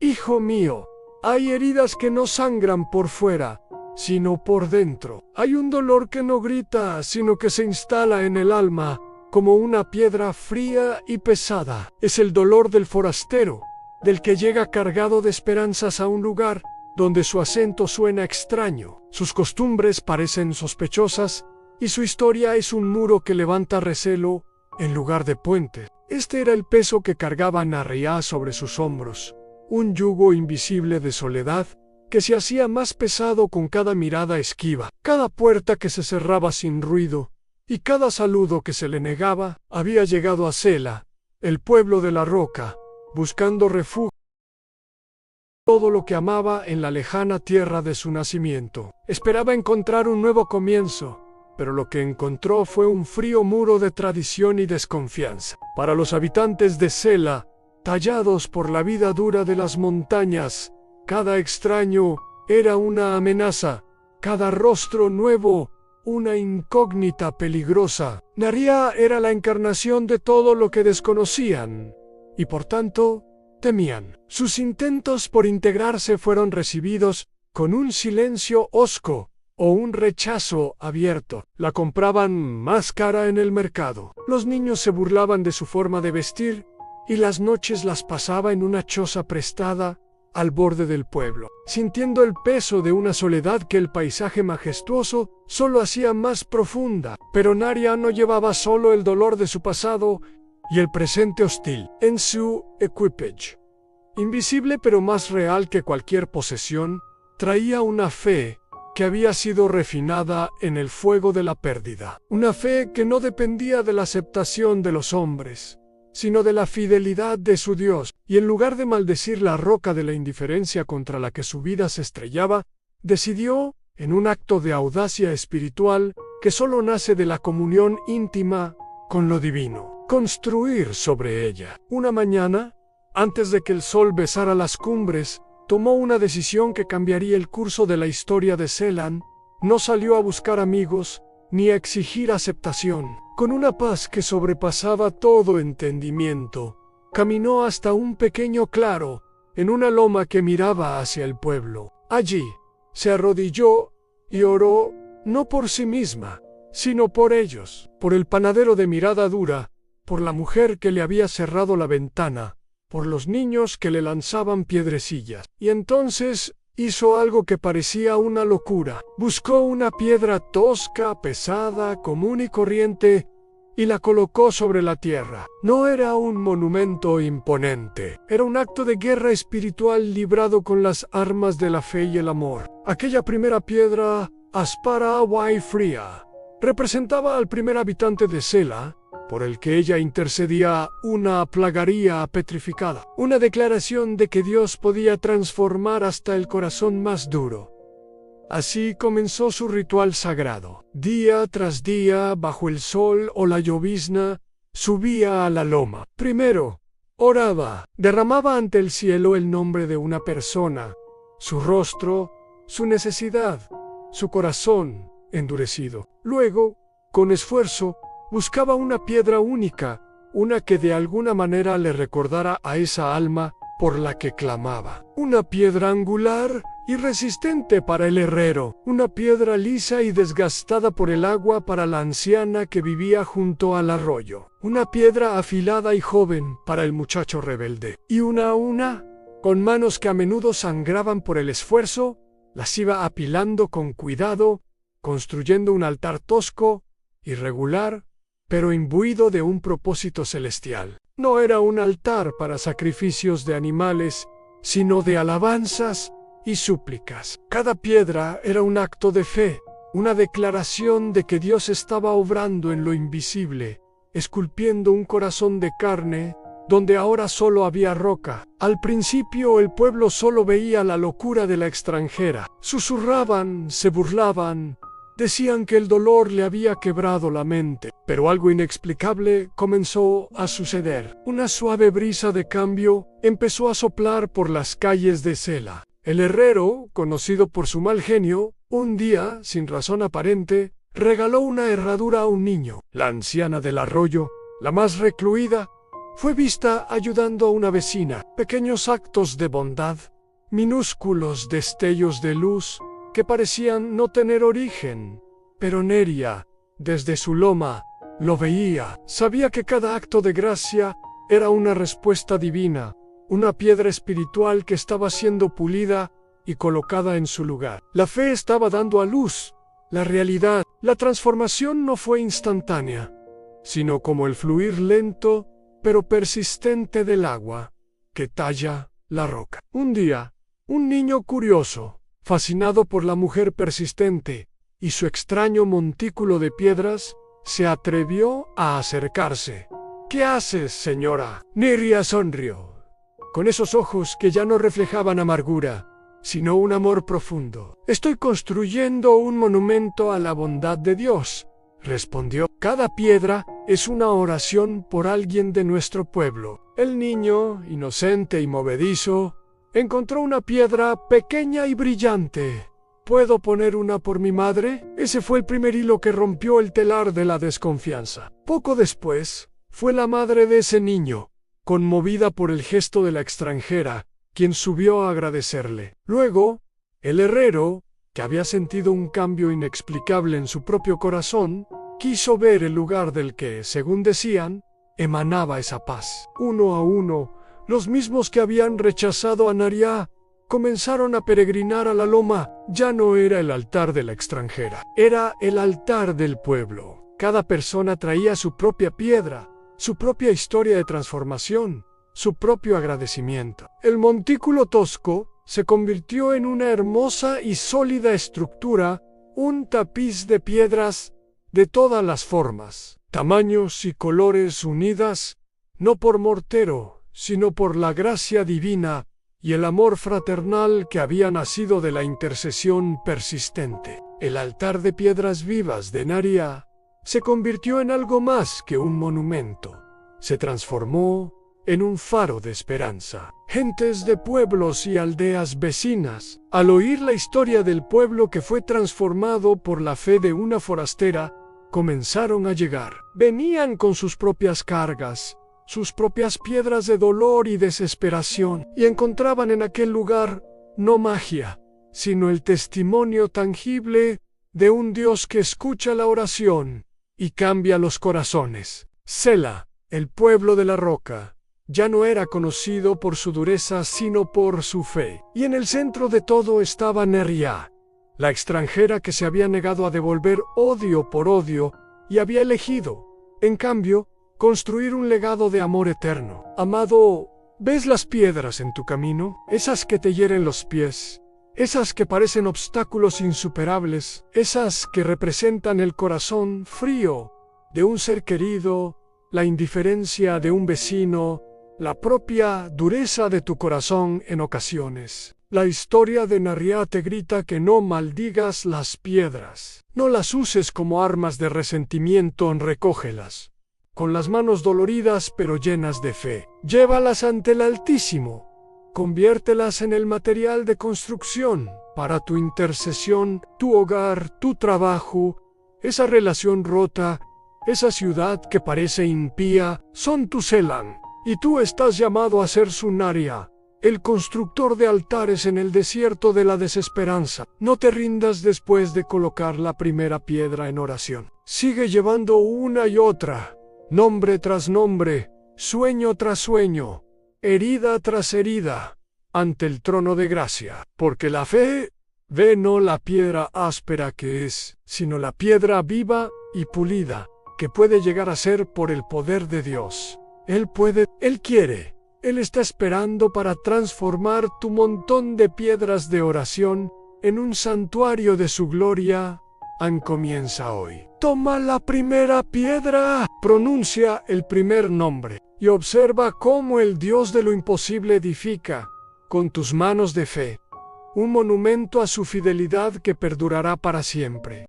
Hijo mío, hay heridas que no sangran por fuera, sino por dentro. Hay un dolor que no grita, sino que se instala en el alma, como una piedra fría y pesada. Es el dolor del forastero, del que llega cargado de esperanzas a un lugar donde su acento suena extraño, sus costumbres parecen sospechosas y su historia es un muro que levanta recelo en lugar de puente. Este era el peso que cargaba Narriá sobre sus hombros, un yugo invisible de soledad que se hacía más pesado con cada mirada esquiva, cada puerta que se cerraba sin ruido y cada saludo que se le negaba. Había llegado a Sela, el pueblo de la roca, buscando refugio. Todo lo que amaba en la lejana tierra de su nacimiento. Esperaba encontrar un nuevo comienzo, pero lo que encontró fue un frío muro de tradición y desconfianza. Para los habitantes de Sela, tallados por la vida dura de las montañas, cada extraño era una amenaza, cada rostro nuevo una incógnita peligrosa. Narriá era la encarnación de todo lo que desconocían, y por tanto temían. Sus intentos por integrarse fueron recibidos con un silencio hosco o un rechazo abierto. La compraban más cara en el mercado. Los niños se burlaban de su forma de vestir y las noches las pasaba en una choza prestada al borde del pueblo, sintiendo el peso de una soledad que el paisaje majestuoso solo hacía más profunda. Pero Narriá no llevaba solo el dolor de su pasado y el presente hostil en su equipage. Invisible pero más real que cualquier posesión, traía una fe que había sido refinada en el fuego de la pérdida. Una fe que no dependía de la aceptación de los hombres, sino de la fidelidad de su Dios, y en lugar de maldecir la roca de la indiferencia contra la que su vida se estrellaba, decidió, en un acto de audacia espiritual que solo nace de la comunión íntima con lo divino, construir sobre ella. Una mañana, antes de que el sol besara las cumbres, tomó una decisión que cambiaría el curso de la historia de Selan. No salió a buscar amigos, ni a exigir aceptación. Con una paz que sobrepasaba todo entendimiento, caminó hasta un pequeño claro, en una loma que miraba hacia el pueblo. Allí, se arrodilló y oró, no por sí misma, sino por ellos, por el panadero de mirada dura, por la mujer que le había cerrado la ventana, por los niños que le lanzaban piedrecillas. Y entonces hizo algo que parecía una locura. Buscó una piedra tosca, pesada, común y corriente, y la colocó sobre la tierra. No era un monumento imponente, era un acto de guerra espiritual librado con las armas de la fe y el amor. Aquella primera piedra, Aspara Waifria, representaba al primer habitante de Sela, por el que ella intercedía una plagaría petrificada, una declaración de que Dios podía transformar hasta el corazón más duro. Así comenzó su ritual sagrado. Día tras día, bajo el sol o la llovizna, subía a la loma. Primero, oraba, derramaba ante el cielo el nombre de una persona, su rostro, su necesidad, su corazón endurecido. Luego, con esfuerzo, buscaba una piedra única, una que de alguna manera le recordara a esa alma por la que clamaba. Una piedra angular y resistente para el herrero, una piedra lisa y desgastada por el agua para la anciana que vivía junto al arroyo, una piedra afilada y joven para el muchacho rebelde, y una a una, con manos que a menudo sangraban por el esfuerzo, las iba apilando con cuidado, construyendo un altar tosco, irregular, pero imbuido de un propósito celestial. No era un altar para sacrificios de animales, sino de alabanzas y súplicas. Cada piedra era un acto de fe, una declaración de que Dios estaba obrando en lo invisible, esculpiendo un corazón de carne donde ahora solo había roca. Al principio el pueblo solo veía la locura de la extranjera. Susurraban, se burlaban, decían que el dolor le había quebrado la mente, pero algo inexplicable comenzó a suceder. Una suave brisa de cambio empezó a soplar por las calles de Sela. El herrero, conocido por su mal genio, un día, sin razón aparente, regaló una herradura a un niño. La anciana del arroyo, la más recluida, Fue vista ayudando a una vecina. Pequeños actos de bondad, minúsculos destellos de luz que parecían no tener origen. Pero Neria, desde su loma, lo veía. Sabía que cada acto de gracia era una respuesta divina, una piedra espiritual que estaba siendo pulida y colocada en su lugar. La fe estaba dando a luz la realidad. La transformación no fue instantánea, sino como el fluir lento pero persistente del agua que talla la roca. Un día, un niño curioso, fascinado por la mujer persistente y su extraño montículo de piedras, se atrevió a acercarse. «¿Qué haces, señora?» Neria sonrió, con esos ojos que ya no reflejaban amargura, sino un amor profundo. «Estoy construyendo un monumento a la bondad de Dios», respondió. «Cada piedra es una oración por alguien de nuestro pueblo». El niño, inocente y movedizo, encontró una piedra pequeña y brillante. «¿Puedo poner una por mi madre?» Ese fue el primer hilo que rompió el telar de la desconfianza. Poco después, fue la madre de ese niño, conmovida por el gesto de la extranjera, quien subió a agradecerle. Luego, el herrero, que había sentido un cambio inexplicable en su propio corazón, quiso ver el lugar del que, según decían, emanaba esa paz. Uno a uno, los mismos que habían rechazado a Naria comenzaron a peregrinar a la loma. Ya no era el altar de la extranjera, era el altar del pueblo. Cada persona traía su propia piedra, su propia historia de transformación, su propio agradecimiento. El montículo tosco se convirtió en una hermosa y sólida estructura, un tapiz de piedras de todas las formas, tamaños y colores unidas, no por mortero, sino por la gracia divina y el amor fraternal que había nacido de la intercesión persistente. El altar de piedras vivas de Naria se convirtió en algo más que un monumento. Se transformó en un faro de esperanza. Gentes de pueblos y aldeas vecinas, al oír la historia del pueblo que fue transformado por la fe de una forastera, comenzaron a llegar. Venían con sus propias cargas, sus propias piedras de dolor y desesperación, y encontraban en aquel lugar no magia, sino el testimonio tangible de un Dios que escucha la oración y cambia los corazones. Sela, el pueblo de la roca, ya no era conocido por su dureza sino por su fe. Y en el centro de todo estaba Neria, la extranjera que se había negado a devolver odio por odio y había elegido, en cambio, construir un legado de amor eterno. Amado, ¿ves las piedras en tu camino? Esas que te hieren los pies, esas que parecen obstáculos insuperables, esas que representan el corazón frío de un ser querido, la indiferencia de un vecino, la propia dureza de tu corazón en ocasiones. La historia de Naria te grita que no maldigas las piedras. No las uses como armas de resentimiento, recógelas con las manos doloridas pero llenas de fe. Llévalas ante el Altísimo. Conviértelas en el material de construcción para tu intercesión, tu hogar, tu trabajo, esa relación rota, esa ciudad que parece impía, son tu Selan. Y tú estás llamado a ser su Naria, el constructor de altares en el desierto de la desesperanza. No te rindas después de colocar la primera piedra en oración. Sigue llevando una y otra, nombre tras nombre, sueño tras sueño, herida tras herida, ante el trono de gracia. Porque la fe ve no la piedra áspera que es, sino la piedra viva y pulida, que puede llegar a ser por el poder de Dios. Él puede, Él quiere, Él está esperando para transformar tu montón de piedras de oración en un santuario de su gloria. Comienza hoy. Toma la primera piedra, pronuncia el primer nombre y observa cómo el Dios de lo imposible edifica, con tus manos de fe, un monumento a su fidelidad que perdurará para siempre.